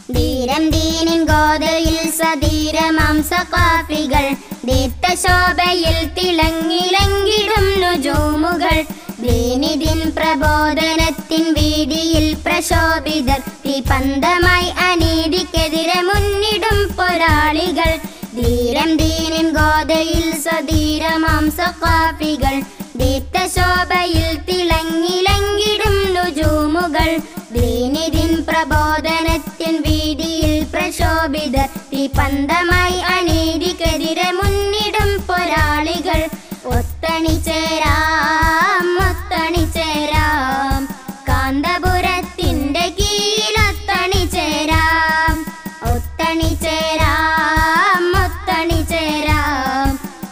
ധീരം ദീനിൻ ഗോതയിൽ സധീരമാം സഖാഫികൾ ദീപ്ത ശോഭയിൽ തിളങ്ങിലങ്കിടും നുജൂമുകൾ ദീനിദിൻ പ്രബോധനത്തിൻ വീതിയിൽ പ്രശോഭിതർ തീപന്തമായി അനീതിക്കെതിരെ മുന്നിടും പോരാളികൾ ധീരം ദീനിൻ ഗോതയിൽ സധീരമാം സഖാഫികൾ ദീപ്ത ശോഭയിൽ തിളങ്ങിലങ്കിടും നുജൂമുകൾ ദീനിദിൻ പ്രബോധനത്തിൻ വീതിയിൽ പ്രശോഭിതർ തീപന്തമായി അനീതിക്കെതിരെ മുന്നിടും പോരാളികൾ ഒത്തണിച്ചേരാം ഒത്തണിച്ചേരാം കാന്തപുരത്തിന്റെ കീഴിലൊത്തണിച്ചേരാം ഒത്തണിച്ചേരാം ഒത്തണിച്ചേരാം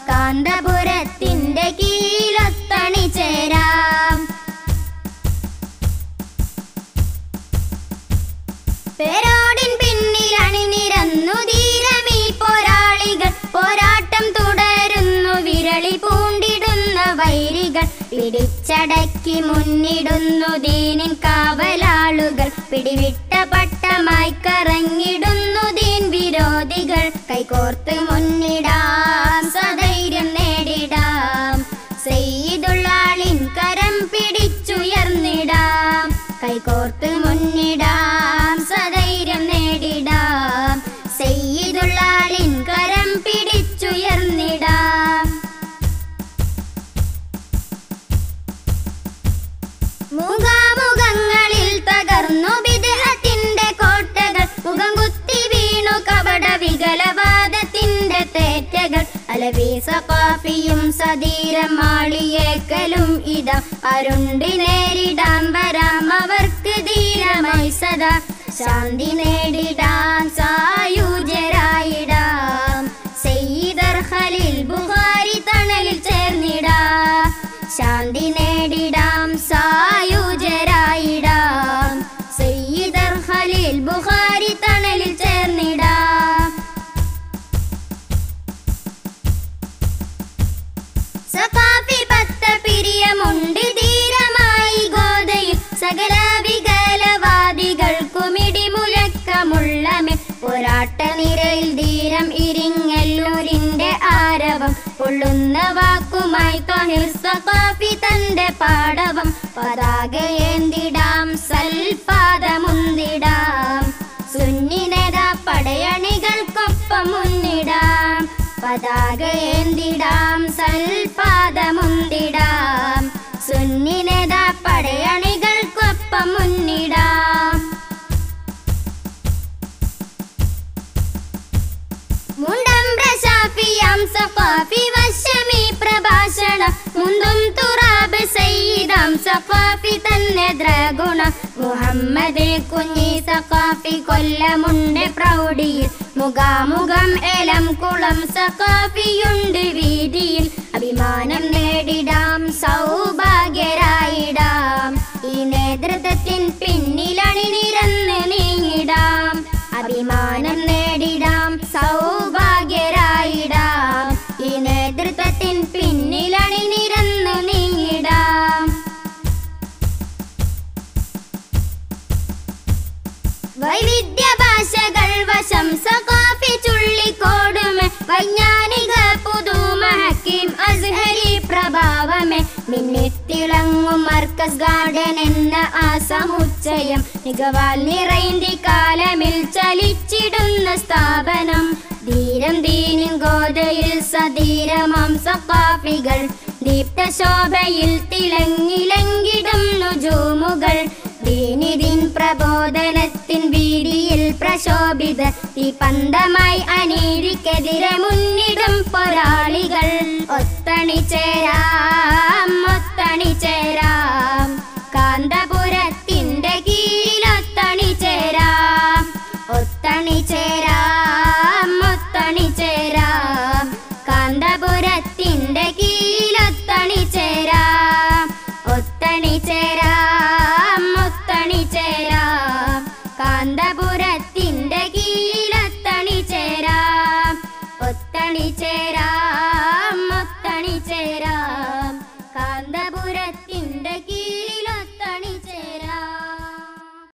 കാന്തപുരത്തിന്റെ കീഴിലൊത്തണിച്ചേരാം പേരോടിൻ പിന്നിൽ അണിനിരന്നു ധീരമീ പോരാളികൾ പോരാട്ടം തുടരുന്നു വിരളി പൂണ്ടിടുന്ന വൈരികൾ പിടിച്ചടക്കി മുന്നിടുന്നു ദീനിൻ കാവലാളുകൾ പിടിവിട്ട പട്ടമായി കറങ്ങിടുന്നു ദീൻ വിരോധികൾ കൈകോർത്ത് മുന്നിടാം സധൈര്യം നേടിടാം സയ്യിദുള്ളാളിൻ കരം പിടിച്ചുയർന്നിടാം കൈകോർത്ത് മുന്നിടാം സധൈര്യം നേടിടാം സയ്യിദുള്ളാളിൻ കരം പിടിച്ചുയർന്നിടാം മുഖാമുഖങ്ങളിൽ തകർന്നു ബിദ്അത്തിന്റെ കോട്ടകൾ മുഖം കുത്തി വീണു കപട വികലവാദത്തിന്റെ തേറ്റകൾ അലവി സഖാഫിയും സധീരം മാളിയേക്കലും ഇതാ അരുണ്ടി നേരിടാൻ വരാം അവർക്ക് ധീരമായി സദാ ശാന്തി നേടിടാം സായുജ്യരായിടാം സയ്യിദർ ഖലീൽ ബുഖാരി തണലിൽ ചേർന്നിടാം ശാന്തി നേടിടാം സായുജ്യരായിടാം സയ്യിദർ ഖലീൽ ബുഖാരി തണലിൽ ചേർന്നിടാം സഖാഫി പത്ത പിരിയമുണ്ട് ധീരമായി ഗോതയിൽ സകല വികലവാദികൾക്കുമിടി മുഴക്കമുള്ളമേ പോരാട്ട നിരയിൽ ധീരം ഇരിങ്ങല്ലൂരിന്റെ ആരവം പൊള്ളുന്ന വാക്കുമായി ത്വാഹിർ സഖാഫി തന്റെ പാടവം പതാക ഏന്തിടാം സൽപാദമുന്തിടാം സുന്നി നേതാ പടയണികൾക്കൊപ്പം മുന്നിടാം പതാക ഏന്തിടാം സൽപാദമുന്തിടാം സുന്നി നേതാ പടയണികൾക്കൊപ്പം മുന്നിടാം മുണ്ടമ്പ്ര ഷാഫിയാം സഖാഫി വശമീ പ്രഭാഷണം മുന്തും തുറാബ് സയ്യിദാം സഖാഫി തന്നെ ദ്രഗുണ മുഹമ്മദ് കുഞ്ഞി സഖാഫി കൊല്ലമുണ്ട് പ്രൗഢിയിൽ മുഖാമുഖം എലം കുളം സഖാഫിയുണ്ട് വീതിയിൽ അഭിമാനം നേടിടാം സൗഭാഗ്യരായിടാം ഈ നേതൃത്വത്തിൻ പിന്നിലണിനിരന്ന് നീങ്ങിടാം അഭിമാനം നേടിടാം സൗഭാഗ്യരായിടാം ഈ നേതൃത്വത്തിൻ പിന്നിലണിനിരന്ന് നീങ്ങിടാം വൈവിധ്യ ഭാഷകൾ വശം സഖാഫി ചുള്ളിക്കോടുമേ വൈജ്ഞാനിക പുതുമ ഹക്കീം അസ്ഹരി പ്രഭാവമേ മിന്നിത്തിളങ്ങും മർക്കസ് ഗാർഡൻ എന്ന ആ സമുച്ചയം മികവാൽ നിറൈന്തി കാലമിൽ ചലിച്ചിടുന്ന സ്ഥാപനം ധീരം ദീനിൻ ഗോതയിൽ സധീരമാം സഖാഫികൾ ദീപ്ത ശോഭയിൽ തിളങ്ങിലങ്കിടും നുജൂമുകൾ ദീനിദിൻ പ്രബോധനത്തിൻ വീതിയിൽ പ്രശോഭിത തീപന്തമായി അനീതിക്കെതിരെ മുന്നിടും പോരാളികൾ ഒത്തണിച്ചേരാം ഒത്തണിച്ചേരാം കാന്തപുരത്തിന്റെ കീഴിലൊത്തണിച്ചേരാം ഒത്തണിച്ചേരാം ഒത്തണിച്ചേരാം കാന്തപുരത്തിന്റെ കീഴിലൊത്തണിച്ചേരാം ഒത്തണിച്ചേരാം ഒത്തണിച്ചേരാം കാന്തപുരത്തിന്റെ കീഴിലൊത്തണിച്ചേരാം ഒത്തണിച്ചേരാം ഒത്തണിച്ചേരാം കാന്തപുരത്തിന്റെ കീഴിൽ